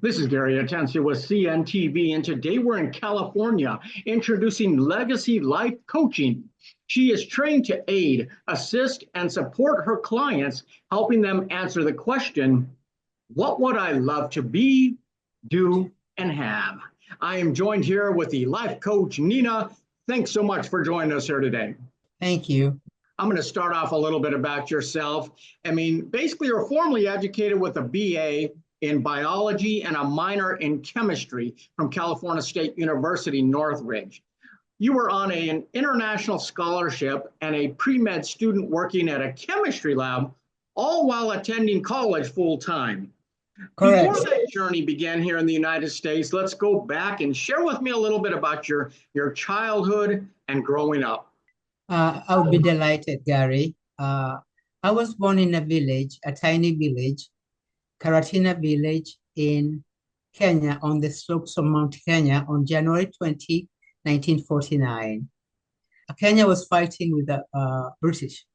This is Gary Atencio with CNTV, and today we're in California introducing Legacy Life Coaching. She is trained to aid, assist, and support her clients, helping them answer the question, what would I love to be, do, and have? I am joined here with the life coach, Nina. Thanks so much for joining us here today. Thank you. I'm going to start off a little bit about yourself. Basically, you're formally educated with a BA in biology and a minor in chemistry from California State University, Northridge. You were on an international scholarship and a pre-med student working at a chemistry lab, all while attending college full-time. Correct. Before that journey began here in the United States, let's go back and share with me a little bit about your childhood and growing up. I would be delighted, Gary. I was born in a village, a tiny village, Karatina village in Kenya, on the slopes of Mount Kenya on January 20, 1949. Kenya was fighting with the British.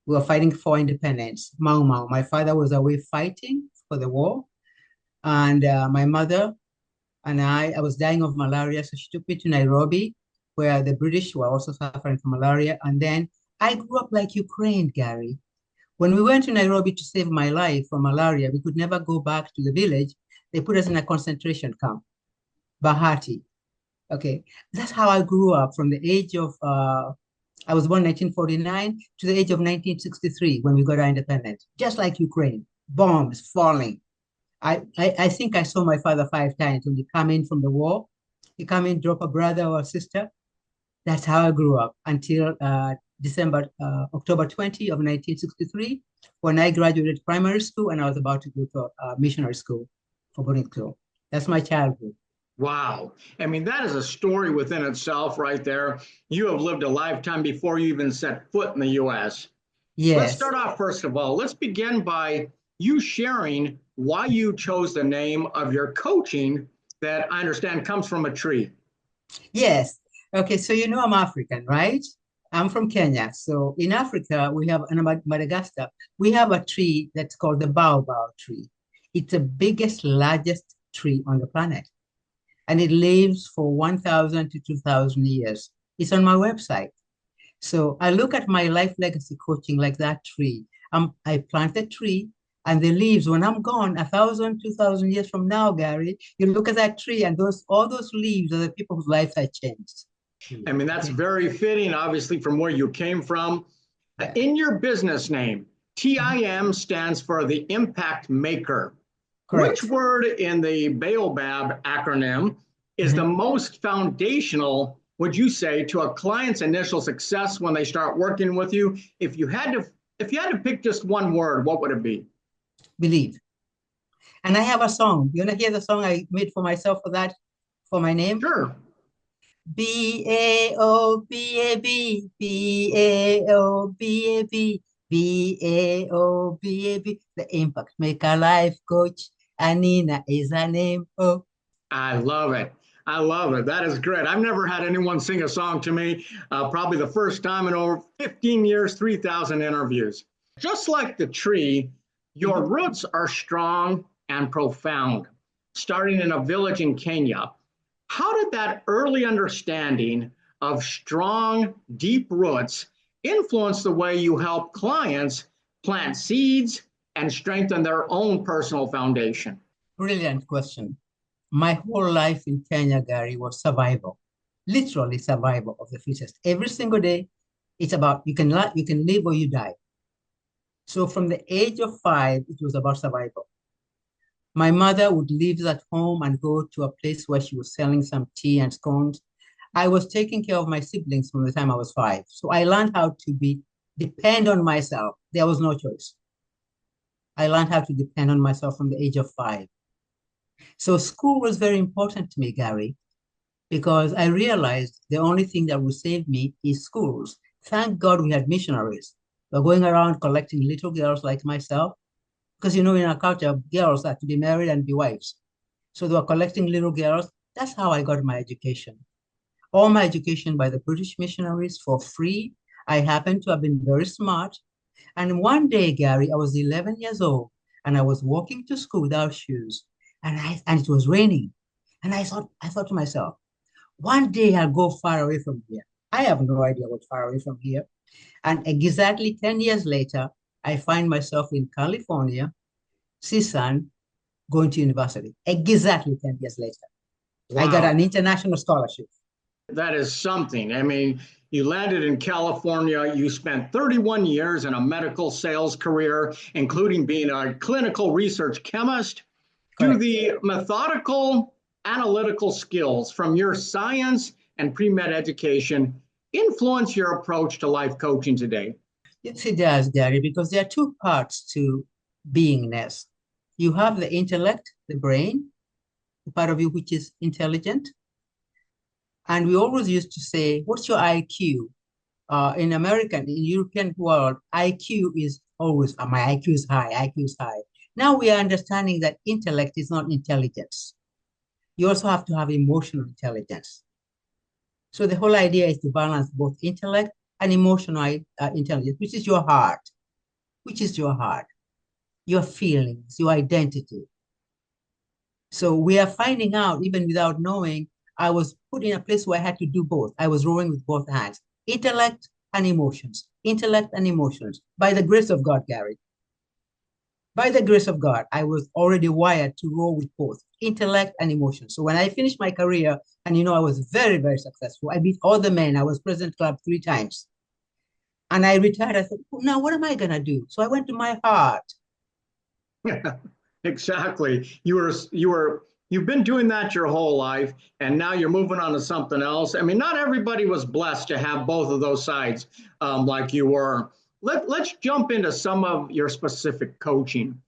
We were fighting for independence, Mau Mau. My father was away fighting for the war, and my mother and I was dying of malaria, so she took me to Nairobi, where the British were also suffering from malaria. And then I grew up like Ukraine, Gary. When we went to Nairobi to save my life from malaria, we could never go back to the village. They put us in a concentration camp, Bahati. Okay, that's how I grew up from the age of, I was born in 1949 to the age of 1963 when we got our independence, just like Ukraine, bombs falling. I think I saw my father 5 times when he come in from the war. He come in, drop a brother or a sister. That's how I grew up until October 20 of 1963, when I graduated primary school and I was about to go to missionary school for boarding school. That's my childhood. Wow. That is a story within itself right there. You have lived a lifetime before you even set foot in the U.S. Yes. Let's start off, first of all, let's begin by you sharing why you chose the name of your coaching that I understand comes from a tree. Yes. Okay, so you know I'm African, right? I'm from Kenya. So in Africa, we have, in Madagascar, we have a tree that's called the baobab tree. It's the biggest, largest tree on the planet. And it lives for 1,000 to 2,000 years. It's on my website. So I look at my life legacy coaching like that tree. I plant a tree, and the leaves, when I'm gone, 1,000, 2,000 years from now, Gary, you look at that tree, and all those leaves are the people whose lives have changed. That's very fitting, obviously, from where you came from. In your business name, TIM stands for the Impact Maker. Correct. Which word in the Baobab acronym is the most foundational, would you say, to a client's initial success when they start working with you? If you had to pick just one word, what would it be? Believe. And I have a song. You want to hear the song I made for myself for my name? Sure. B-A-O-B-A-B, B-A-O-B-A-B, B-A-O-B-A-B, the Impact Maker Life Coach. Anina is her name. Oh, I love it. I love it. That is great. I've never had anyone sing a song to me. Probably the first time in over 15 years, 3,000 interviews. Just like the tree, your roots are strong and profound. Starting in a village in Kenya, how did that early understanding of strong, deep roots influence the way you help clients plant seeds and strengthen their own personal foundation? Brilliant question. My whole life in Kenya, Gary, was survival, literally survival of the fittest. Every single day, it's about you can live or you die. So from the age of 5, it was about survival. My mother would leave at home and go to a place where she was selling some tea and scones. I was taking care of my siblings from the time I was 5. So I learned how to depend on myself. There was no choice. I learned how to depend on myself from the age of 5. So school was very important to me, Gary, because I realized the only thing that would save me is schools. Thank God we had missionaries. We're going around collecting little girls like myself, because in our culture, girls are to be married and be wives. So they were collecting little girls. That's how I got my education. All my education by the British missionaries for free. I happened to have been very smart. And one day, Gary, I was 11 years old, and I was walking to school without shoes. and it was raining. And I thought to myself, one day I'll go far away from here. I have no idea what far away from here. And exactly 10 years later, I find myself in California, CSUN, going to university. Exactly 10 years later. I got Wow. an international scholarship. That is something. I mean, you landed in California. You spent 31 years in a medical sales career, including being a clinical research chemist. Do Correct. the methodical, analytical skills from your science and pre-med education influence your approach to life coaching today? Yes, it does, Gary, because there are two parts to beingness. You have the intellect, the brain, the part of you which is intelligent. And we always used to say, what's your IQ? In American, in European world, IQ is always, my IQ is high, IQ is high. Now we are understanding that intellect is not intelligence. You also have to have emotional intelligence. So the whole idea is to balance both intellect and emotional intelligence, which is your heart, your feelings, your identity. So we are finding out, even without knowing, I was put in a place where I had to do both. I was rowing with both hands, intellect and emotions, by the grace of God, Gary. By the grace of God, I was already wired to roll with both intellect and emotion. So when I finished my career, and I was very, very successful, I beat all the men. I was president club 3 times. And I retired. I thought, now what am I going to do? So I went to my heart. Exactly. You've been doing that your whole life, and now you're moving on to something else. I mean, not everybody was blessed to have both of those sides like you were. Let's jump into some of your specific coaching.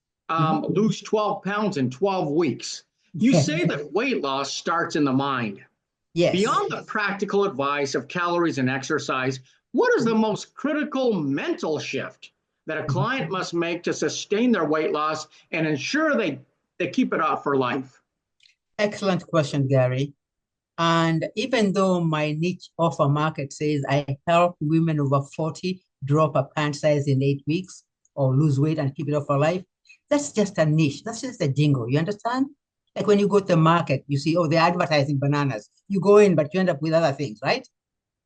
Lose 12 pounds in 12 weeks. You say that weight loss starts in the mind. Yes. Beyond the practical advice of calories and exercise, what is the most critical mental shift that a client must make to sustain their weight loss and ensure they keep it off for life? Excellent question, Gary. And even though my niche offer market says I help women over 40 drop a pant size in 8 weeks or lose weight and keep it off for life, that's just a niche. That's just a jingle. You understand? Like when you go to the market, you see, oh, they're advertising bananas. You go in, but you end up with other things, right?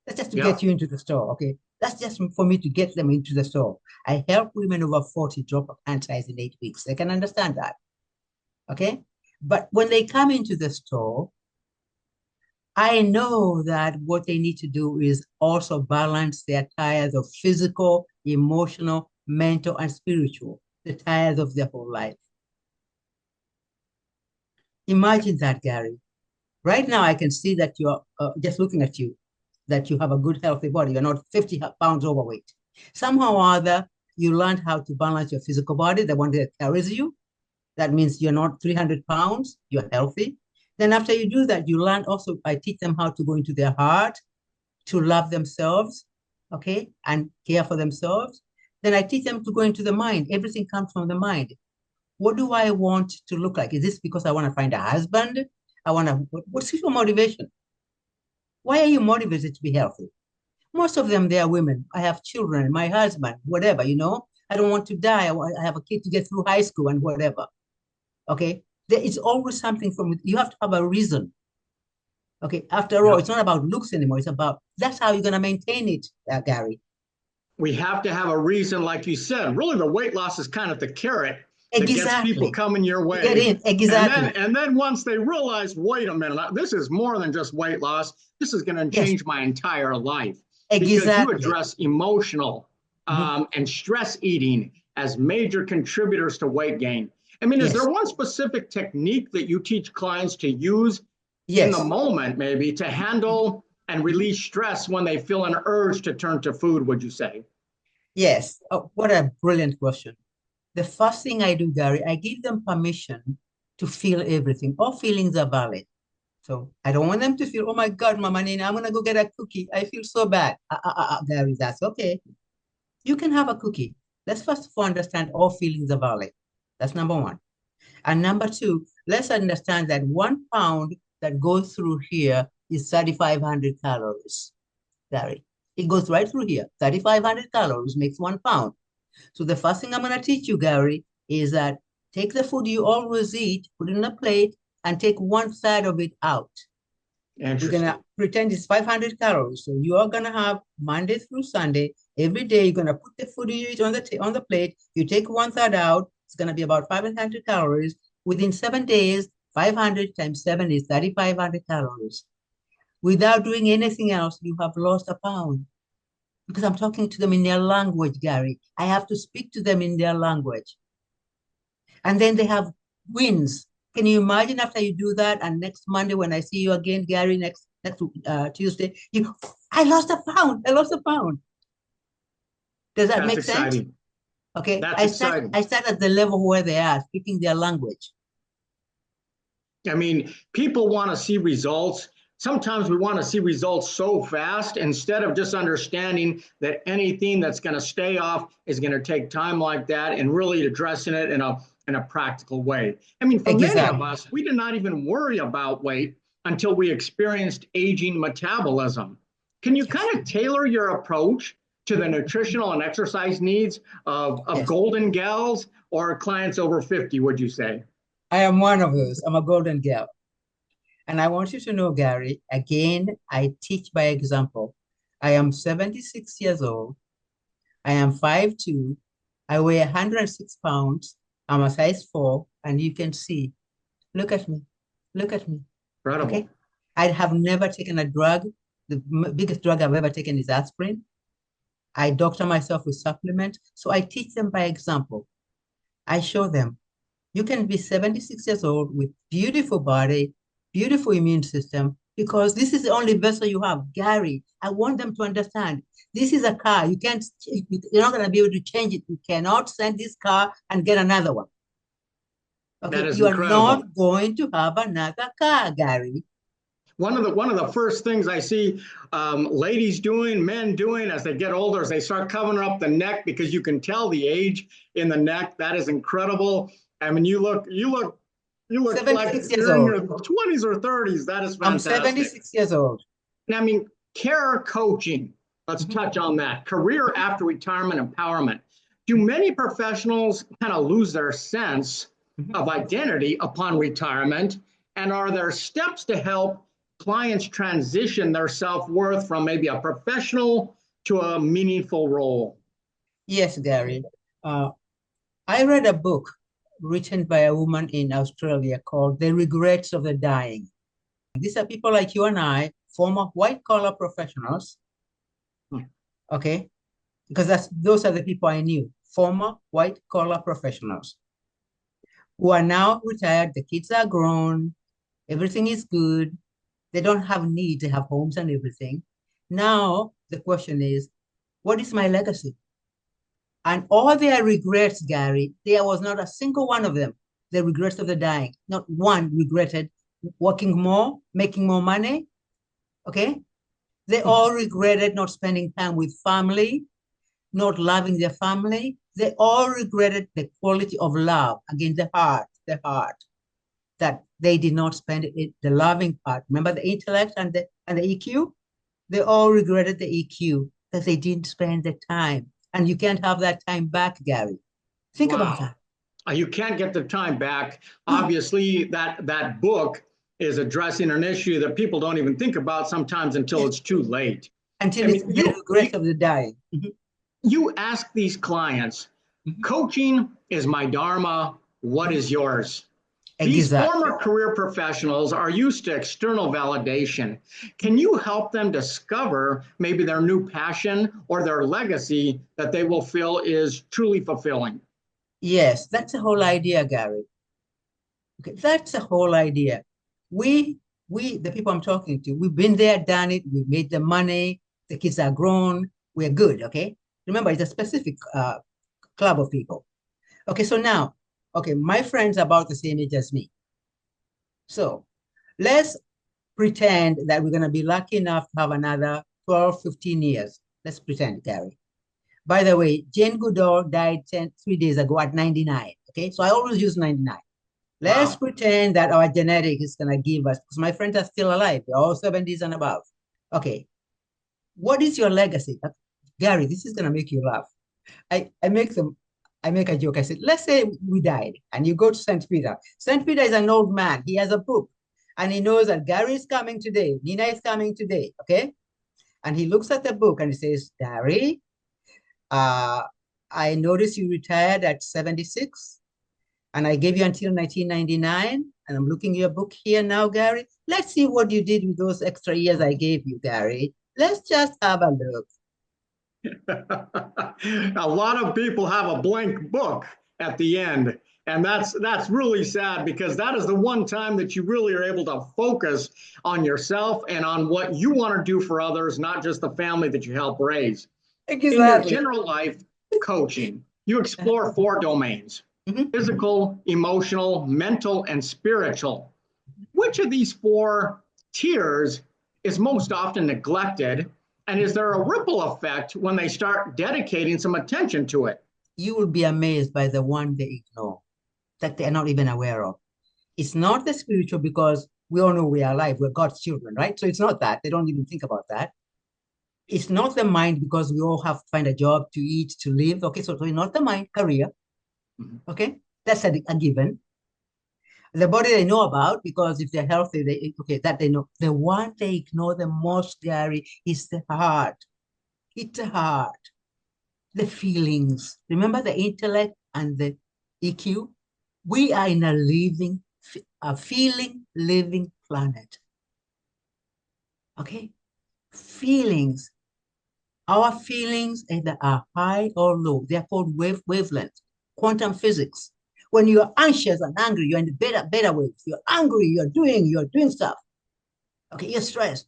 That's just to Yeah. get you into the store, okay? That's just for me to get them into the store. I help women over 40 drop a pant size in 8 weeks. They can understand that, okay? But when they come into the store, I know that what they need to do is also balance their tires of physical, emotional, mental, and spiritual, the tires of their whole life. Imagine that, Gary. Right now, I can see that you're just looking at you, that you have a good, healthy body. You're not 50 pounds overweight. Somehow or other, you learned how to balance your physical body, the one that carries you. That means you're not 300 pounds, you're healthy. Then after you do that, you learn also, I teach them how to go into their heart, to love themselves, okay, and care for themselves. Then I teach them to go into the mind. Everything comes from the mind. What do I want to look like? Is this because I want to find a husband? What's your motivation? Why are you motivated to be healthy? Most of them, they are women. I have children, my husband, whatever, I don't want to die. I have a kid to get through high school and whatever. Okay. There is always something from it. You have to have a reason. Okay. After all, it's not about looks anymore. It's about that's how you're going to maintain it, Gary. We have to have a reason, like you said. Really, the weight loss is kind of the carrot that gets people Exactly. coming your way. Get in. Exactly. And then once they realize, wait a minute, this is more than just weight loss. This is going to Yes. change my entire life. Because you Exactly. address emotional and stress eating as major contributors to weight gain. I mean, is Yes. there one specific technique that you teach clients to use in Yes. the moment, maybe, to handle and release stress when they feel an urge to turn to food, would you say? Yes. Oh, what a brilliant question. The first thing I do, Gary, I give them permission to feel everything. All feelings are valid. So I don't want them to feel, oh my God, Mama Nina, I'm gonna go get a cookie. I feel so bad. Gary, that's okay. You can have a cookie. Let's first of all understand all feelings are valid. That's number one. And number two, let's understand that 1 pound that goes through here is 3,500 calories, Gary. It goes right through here. 3,500 calories makes 1 pound. So the first thing I'm going to teach you, Gary, is that Take the food you always eat, put it in a plate, and take one side of it out. We're gonna pretend it's 500 calories. So you are gonna have Monday through Sunday. Every day you're gonna put the food you eat on the plate. You take one third out. It's gonna be about 500 calories. Within 7 days, 500 times 7 is 3,500 calories. Without doing anything else, you have lost a pound. Because I'm talking to them in their language, Gary. I have to speak to them in their language. And then they have wins. Can you imagine after you do that, and next Monday when I see you again, Gary, next Tuesday, I lost a pound. I lost a pound. Does that make sense? Okay. That's exciting. I start at the level where they are speaking their language. I mean, people want to see results. Sometimes we want to see results so fast instead of just understanding that anything that's going to stay off is going to take time like that and really addressing it in a practical way. I mean, for many of us, we did not even worry about weight until we experienced aging metabolism. Can you kind of tailor your approach to the nutritional and exercise needs of golden gals or clients over 50, would you say? I am one of those. I'm a golden gal. And I want you to know, Gary, again, I teach by example. I am 76 years old. I am 5'2". I weigh 106 pounds. I'm a size 4, and you can see. Look at me. Look at me. Incredible. Okay? I have never taken a drug. The biggest drug I've ever taken is aspirin. I doctor myself with supplements. So I teach them by example. I show them. You can be 76 years old with beautiful body, beautiful immune system, because this is the only vessel you have. Gary, I want them to understand. This is a car. You're not going to be able to change it. You cannot send this car and get another one. Okay, you are not going to have another car, Gary. One of the first things I see ladies doing, men doing as they get older is they start covering up the neck because you can tell the age in the neck. That is incredible. I mean, you look like you're in your 20s or 30s. That is fantastic. I'm 76 years old. And I mean, care coaching. Let's touch on that. Career after retirement empowerment. Do many professionals kind of lose their sense of identity upon retirement? And are there steps to help clients transition their self-worth from maybe a professional to a meaningful role? Yes, Gary. I read a book written by a woman in Australia called The Regrets of the Dying. These are people like you and I, former white-collar professionals, okay? Because those are the people I knew, former white-collar professionals who are now retired. The kids are grown, everything is good. They don't have need to have homes and everything. Now, the question is, what is my legacy? And all their regrets, Gary, there was not a single one of them, the regrets of the dying. Not one regretted working more, making more money, okay? They all regretted not spending time with family, not loving their family. They all regretted the quality of love, again, the heart, that they did not spend it, the loving part. Remember the intellect and the EQ? They all regretted the EQ because they didn't spend the time. And you can't have that time back, Gary. Think about that. You can't get the time back. Obviously, that book is addressing an issue that people don't even think about sometimes until it's too late. Until it's the regret of the dying. You ask these clients, coaching is my dharma, what is yours? These former career professionals are used to external validation. Can you help them discover maybe their new passion or their legacy that they will feel is truly fulfilling? Yes, that's the whole idea, Gary. Okay, that's the whole idea. We, the people I'm talking to, we've been there, done it, we've made the money, the kids are grown, we're good, okay? Remember, it's a specific club of people. Okay, so now, okay, my friends are about the same age as me. So let's pretend that we're going to be lucky enough to have another 12, 15 years. Let's pretend, Gary. By the way, Jane Goodall died 3 days ago at 99. Okay, so I always use 99. Let's pretend that our genetic is going to give us, because my friends are still alive. They're all 70s and above. Okay, what is your legacy? Gary, this is going to make you laugh. I make them I make a joke. I said, let's say we died and you go to St. Peter. St. Peter is an old man. He has a book and he knows that Gary is coming today. Nina is coming today. Okay. And he looks at the book and he says, Gary, I noticed you retired at 76 and I gave you until 1999. And I'm looking at your book here now, Gary. Let's see what you did with those extra years I gave you, Gary. Let's just have a look. A lot of people have a blank book at the end. And that's really sad because that is the one time that you really are able to focus on yourself and on what you want to do for others, not just the family that you help raise. Exactly. In your general life coaching, you explore 4 domains: physical, emotional, mental, and spiritual. Which of these 4 tiers is most often neglected? And is there a ripple effect when they start dedicating some attention to it? You will be amazed by the one they ignore, that they're not even aware of. It's not the spiritual because we all know we are alive. We're God's children, right? So it's not that. They don't even think about that. It's not the mind because we all have to find a job to eat, to live. Okay, so it's not the mind, career. Okay, that's a given. The body they know about because if they're healthy, that they know. The one they ignore the most, Gary, is the heart. It's the heart, the feelings. Remember the intellect and the EQ? We are in a feeling, living planet. Okay? Feelings. Our feelings either are high or low. They're called wavelength, quantum physics. When you're anxious and angry, you're in the beta waves. You're angry, you're doing stuff. Okay, you're stressed.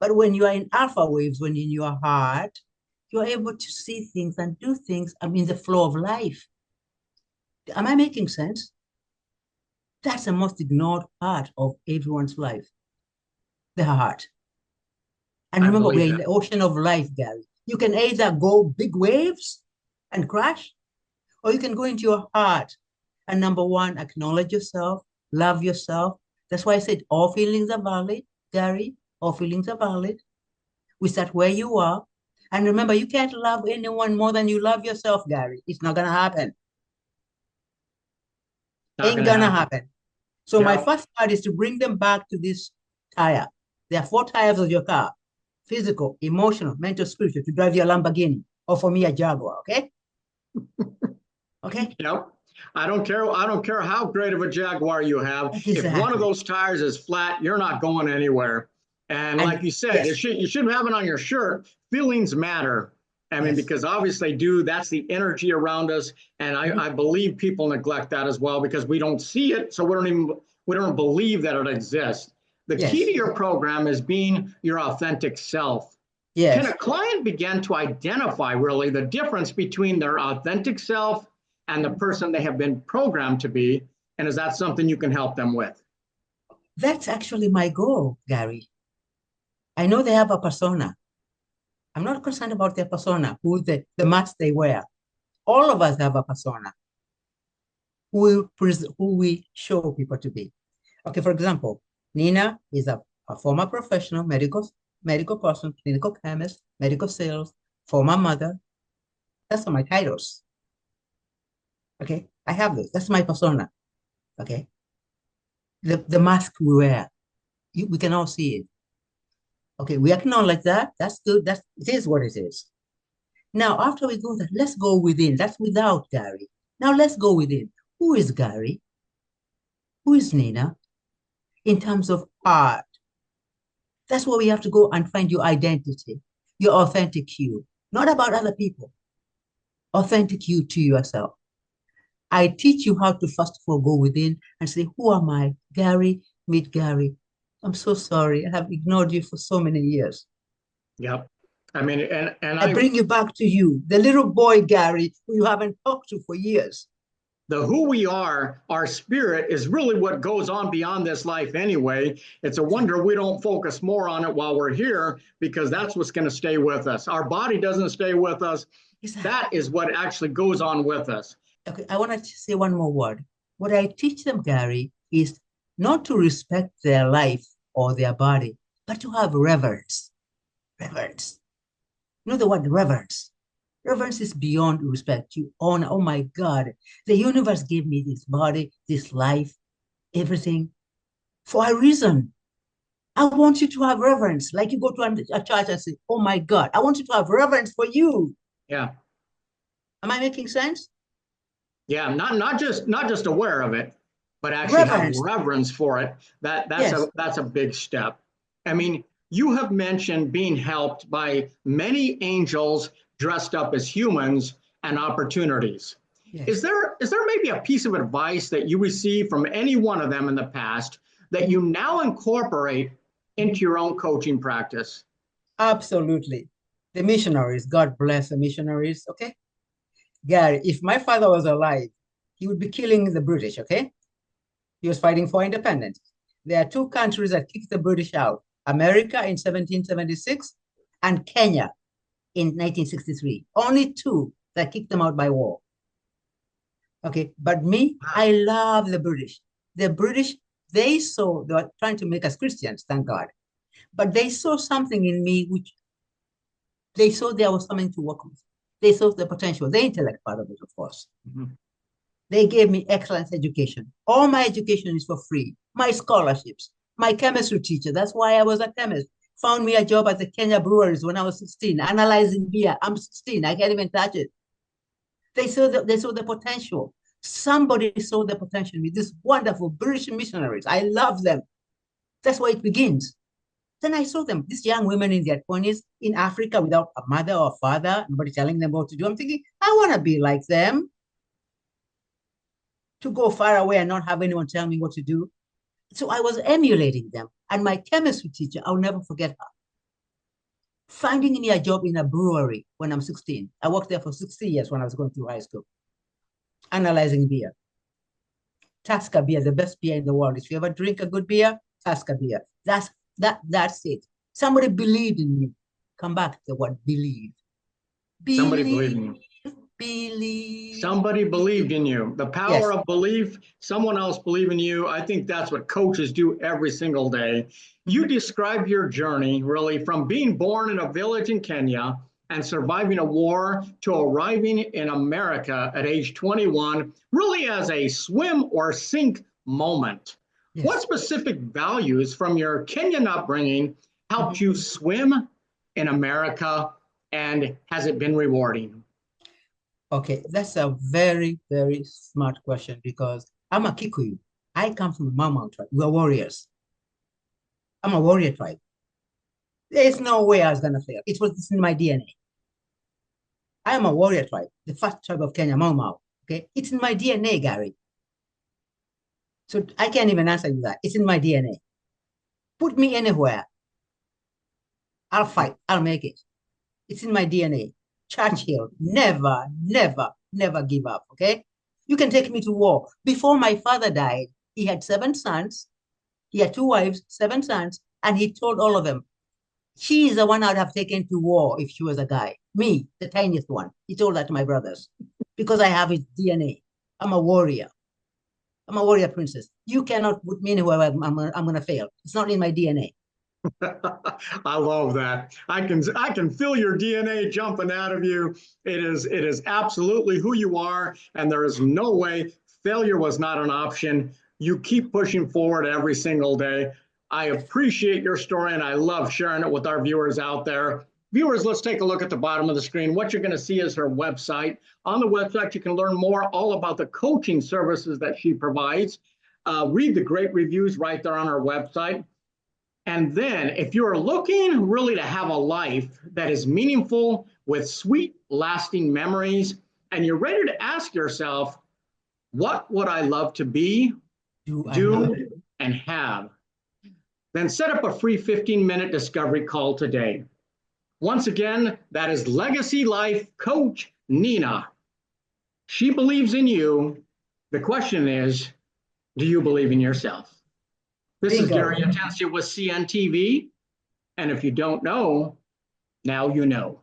But when you are in alpha waves, when in your heart, you're able to see things and do things. I mean, the flow of life. Am I making sense? That's the most ignored part of everyone's life, the heart. And remember, we're in the ocean of life, Gary. You can either go big waves and crash, or you can go into your heart. And number one, acknowledge yourself, love yourself. That's why I said all feelings are valid, Gary. All feelings are valid. We start where you are. And remember, you can't love anyone more than you love yourself, Gary. It's not going to happen. Ain't going to happen. So my first part is to bring them back to this tire. There are 4 tires of your car: physical, emotional, mental, spiritual, to drive your Lamborghini, or for me, a Jaguar, okay? Okay? Yep. I don't care how great of a Jaguar you have. Exactly. If one of those tires is flat, you're not going anywhere. And like you said, yes, you shouldn't have it on your shirt. Feelings matter. I mean, because obviously that's the energy around us. And I believe people neglect that as well because we don't see it. So we don't believe that it exists. The key to your program is being your authentic self. Yes. Can a client begin to identify really the difference between their authentic self and the person they have been programmed to be? And is that something you can help them with? That's actually my goal, Gary. I know they have a persona. I'm not concerned about their persona, who the mask they wear. All of us have a persona who we show people to be. Okay, for example, Nina is a former professional medical person, clinical chemist, medical sales, former mother. That's my titles. Okay, I have those. That's my persona. Okay, the mask we wear, we can all see it. Okay, we acknowledge that. That's good. It is what it is. Now, after we go there, let's go within. That's without Gary. Now let's go within. Who is Gary? Who is Nina? In terms of heart. That's where we have to go and find your identity, your authentic you. Not about other people. Authentic you to yourself. I teach you how to first of all go within and say, who am I? Gary, meet Gary. I'm so sorry. I have ignored you for so many years. Yep. I mean, and I bring you back to you, the little boy, Gary, who you haven't talked to for years. The who we are, our spirit, is really what goes on beyond this life anyway. It's a wonder we don't focus more on it while we're here because that's what's going to stay with us. Our body doesn't stay with us. Exactly. That is what actually goes on with us. Okay, I want to say one more word. What I teach them, Gary, is not to respect their life or their body, but to have reverence. Reverence. You know the word reverence? Reverence is beyond respect. You honor, oh my God, the universe gave me this body, this life, everything for a reason. I want you to have reverence. Like you go to a church and say, oh my God, I want you to have reverence for you. Yeah. Am I making sense? Yeah, not just aware of it, but actually have Reverence. reverence for it. Yes. That's a big step. I mean, you have mentioned being helped by many angels dressed up as humans and opportunities. Yes. Is there maybe a piece of advice that you received from any one of them in the past that you now incorporate into your own coaching practice? Absolutely. The missionaries, God bless the missionaries. Okay. Gary, if my father was alive, he would be killing the British. Okay. He was fighting for independence. There are two countries that kicked the British out, America in 1776 and Kenya in 1963. Only two that kicked them out by war. Okay, but me, I love the British. The British, they were trying to make us Christians, thank God. But they saw something in me which they saw there was something to work with. They saw the potential, the intellect part of it, of course. Mm-hmm. They gave me excellent education. All my education is for free. My scholarships, my chemistry teacher, that's why I was a chemist, found me a job at the Kenya breweries when I was 16, analyzing beer. I'm 16, I can't even touch it. They saw the potential. Somebody saw the potential in me. These wonderful British missionaries. I love them. That's where it begins. Then I saw them, these young women in their 20s in Africa without a mother or father, nobody telling them what to do. I'm thinking, I want to be like them. To go far away and not have anyone tell me what to do. So I was emulating them. And my chemistry teacher, I'll never forget her, finding me a job in a brewery when I'm 16. I worked there for 60 years when I was going through high school, analyzing beer. Tusker beer, the best beer in the world. If you ever drink a good beer, Tusker beer. That's it. Somebody believed in me. Come back to the word believe. Somebody believed in you. Believe. Somebody believed in you. The power of belief, someone else believe in you. I think that's what coaches do every single day. You describe your journey really from being born in a village in Kenya and surviving a war to arriving in America at age 21, really as a swim or sink moment. Yes. What specific values from your Kenyan upbringing helped you swim in America, and has it been rewarding? Okay, that's a very, very smart question because I'm a Kikuyu. I come from the Mau Mau tribe. We're warriors. I'm a warrior tribe. There's no way I was going to fail. It was in my DNA. I am a warrior tribe, the first tribe of Kenya, Mau Mau. Okay, it's in my DNA, Gary. So I can't even answer you that. It's in my DNA. Put me anywhere. I'll fight. I'll make it. It's in my DNA. Churchill, never, never, never give up, okay? You can take me to war. Before my father died, he had 7 sons. He had 2 wives, 7 sons, and he told all of them, she is the one I'd have taken to war if she was a guy. Me, the tiniest one. He told that to my brothers because I have his DNA. I'm a warrior. I'm a warrior princess. You cannot put me anywhere I'm going to fail. It's not in my DNA. I love that. I can feel your DNA jumping out of you. It is absolutely who you are, and there is no way failure was not an option. You keep pushing forward every single day. I appreciate your story, and I love sharing it with our viewers out there. Viewers, let's take a look at the bottom of the screen. What you're going to see is her website. On the website, you can learn more all about the coaching services that she provides. Read the great reviews right there on her website. And then if you're looking really to have a life that is meaningful with sweet, lasting memories, and you're ready to ask yourself, what would I love to be, do, and have? Then set up a free 15-minute discovery call today. Once again, that is Legacy Life Coach Nina. She believes in you. The question is, do you believe in yourself? This is Gary Atencio with CNTV. And if you don't know, now you know.